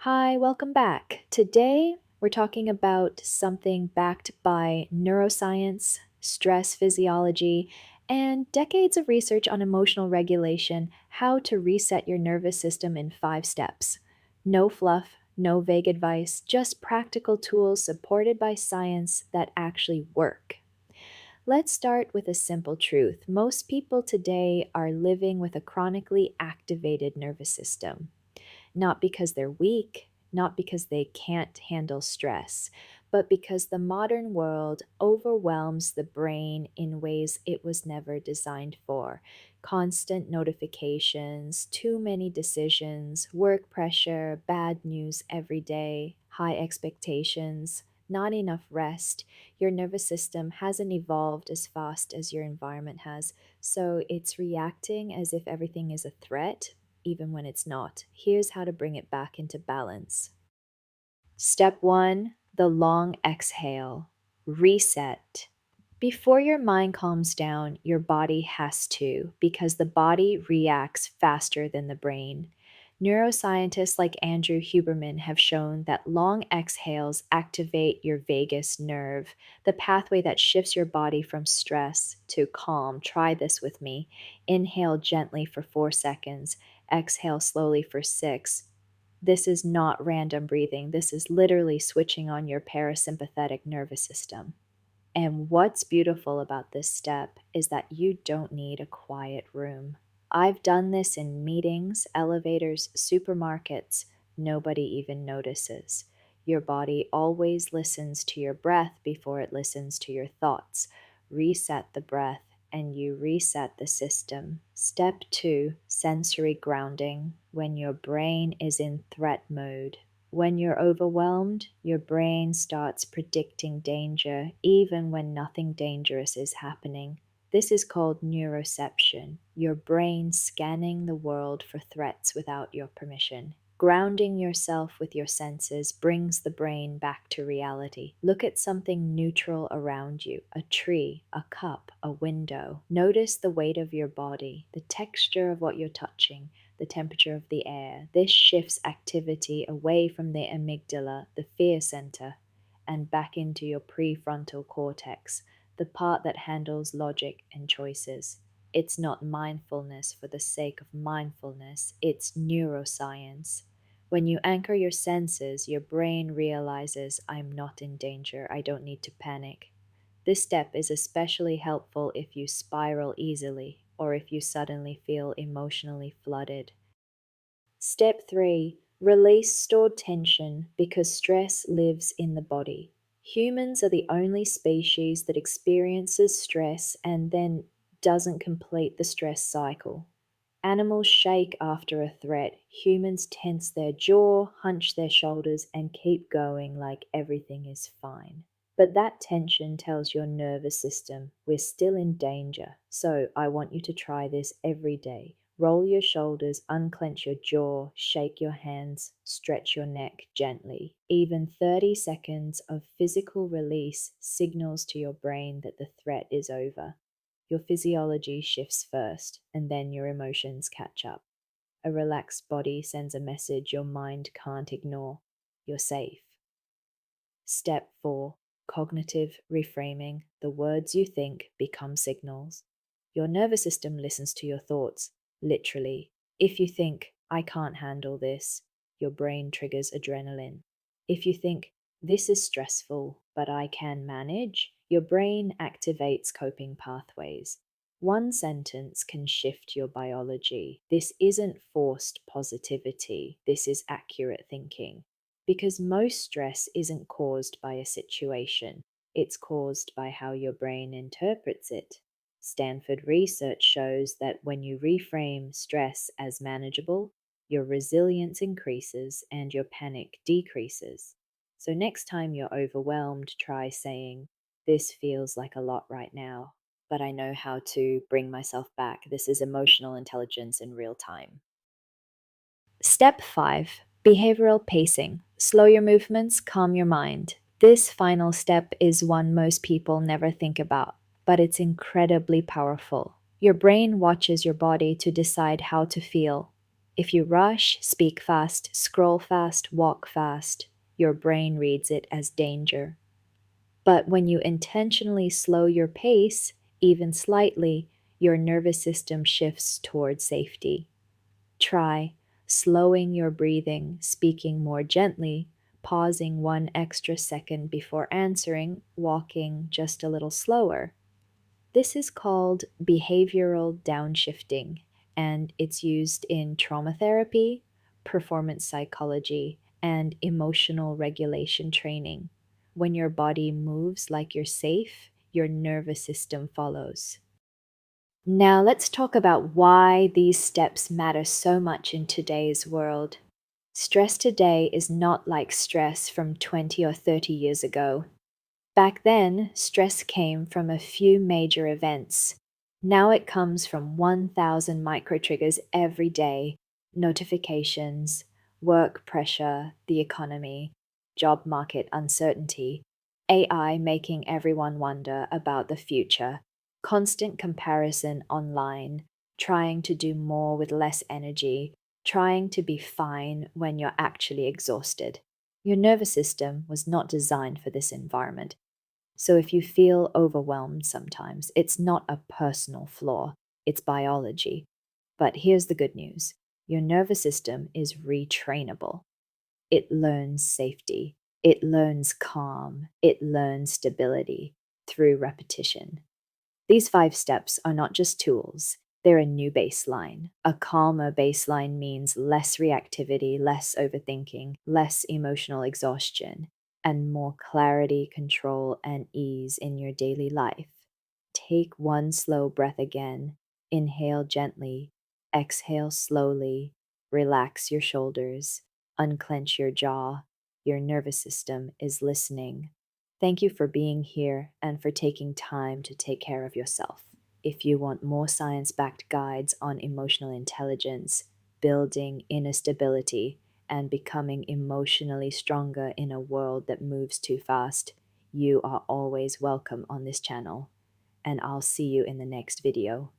Hi, welcome back. Today, we're talking about something backed by neuroscience, stress physiology, and decades of research on emotional regulation, how to reset your nervous system in 5 steps. No fluff, no vague advice, just practical tools supported by science that actually work. Let's start with a simple truth. Most people today are living with a chronically activated nervous system, not because they're weak, not because they can't handle stress, but because the modern world overwhelms the brain in ways it was never designed for. Constant notifications, too many decisions, work pressure, bad news every day, high expectations, not enough rest. Your nervous system hasn't evolved as fast as your environment has, so it's reacting as if everything is a threat even when it's not. Here's how to bring it back into balance. Step one, the long exhale. Reset. Before your mind calms down, your body has to, because the body reacts faster than the brain. Neuroscientists like Andrew Huberman have shown that long exhales activate your vagus nerve, the pathway that shifts your body from stress to calm. Try this with me. Inhale gently for 4 seconds, exhale slowly for six. This is not random breathing. This is literally switching on your parasympathetic nervous system. And what's beautiful about this step is that you don't need a quiet room. I've done this in meetings, elevators, supermarkets. Nobody even notices. Your body always listens to your breath before it listens to your thoughts. Reset the breath and you reset the system. Step two, sensory grounding. When your brain is in threat mode, when you're overwhelmed, your brain starts predicting danger even when nothing dangerous is happening. This is called neuroception, your brain scanning the world for threats without your permission. Grounding yourself with your senses brings the brain back to reality. Look at something neutral around you, a tree, a cup, a window. Notice the weight of your body, the texture of what you're touching, the temperature of the air. This shifts activity away from the amygdala, the fear center, and back into your prefrontal cortex, the part that handles logic and choices. It's not mindfulness for the sake of mindfulness, it's neuroscience. When you anchor your senses, your brain realizes, I'm not in danger, I don't need to panic. This step is especially helpful if you spiral easily or if you suddenly feel emotionally flooded. Step 3, release stored tension because stress lives in the body. Humans are the only species that experiences stress and then doesn't complete the stress cycle. Animals shake after a threat. Humans tense their jaw, hunch their shoulders, and keep going like everything is fine. But that tension tells your nervous system we're still in danger. So I want you to try this every day. Roll your shoulders, unclench your jaw, shake your hands, stretch your neck gently. Even 30 seconds of physical release signals to your brain that the threat is over. Your physiology shifts first, and then your emotions catch up. A relaxed body sends a message your mind can't ignore. You're safe. Step 4, cognitive reframing. The words you think become signals. Your nervous system listens to your thoughts, literally. If you think, I can't handle this, your brain triggers adrenaline. If you think, this is stressful, but I can manage, your brain activates coping pathways. One sentence can shift your biology. This isn't forced positivity, this is accurate thinking. Because most stress isn't caused by a situation, it's caused by how your brain interprets it. Stanford research shows that when you reframe stress as manageable, your resilience increases and your panic decreases. So, next time you're overwhelmed, try saying, this feels like a lot right now, but I know how to bring myself back. This is emotional intelligence in real time. Step 5, behavioral pacing. Slow your movements, calm your mind. This final step is one most people never think about, but it's incredibly powerful. Your brain watches your body to decide how to feel. If you rush, speak fast, scroll fast, walk fast, your brain reads it as danger. But when you intentionally slow your pace, even slightly, your nervous system shifts toward safety. Try slowing your breathing, speaking more gently, pausing 1 extra second before answering, walking just a little slower. This is called behavioral downshifting, and it's used in trauma therapy, performance psychology, and emotional regulation training. When your body moves like you're safe, your nervous system follows. Now, let's talk about why these steps matter so much in today's world. Stress today is not like stress from 20 or 30 years ago. Back then, stress came from a few major events. Now it comes from 1,000 micro triggers every day: notifications, work pressure, the economy, job market uncertainty, AI making everyone wonder about the future, constant comparison online, trying to do more with less energy, trying to be fine when you're actually exhausted. Your nervous system was not designed for this environment. So if you feel overwhelmed sometimes, it's not a personal flaw, it's biology. But here's the good news: your nervous system is retrainable. It learns safety, it learns calm, it learns stability through repetition. These 5 steps are not just tools, they're a new baseline. A calmer baseline means less reactivity, less overthinking, less emotional exhaustion, and more clarity, control, and ease in your daily life. Take one slow breath again. Inhale gently, exhale slowly, relax your shoulders, unclench your jaw. Your nervous system is listening. Thank you for being here and for taking time to take care of yourself. If you want more science backed guides on emotional intelligence, building inner stability, and becoming emotionally stronger in a world that moves too fast, you are always welcome on this channel. And I'll see you in the next video.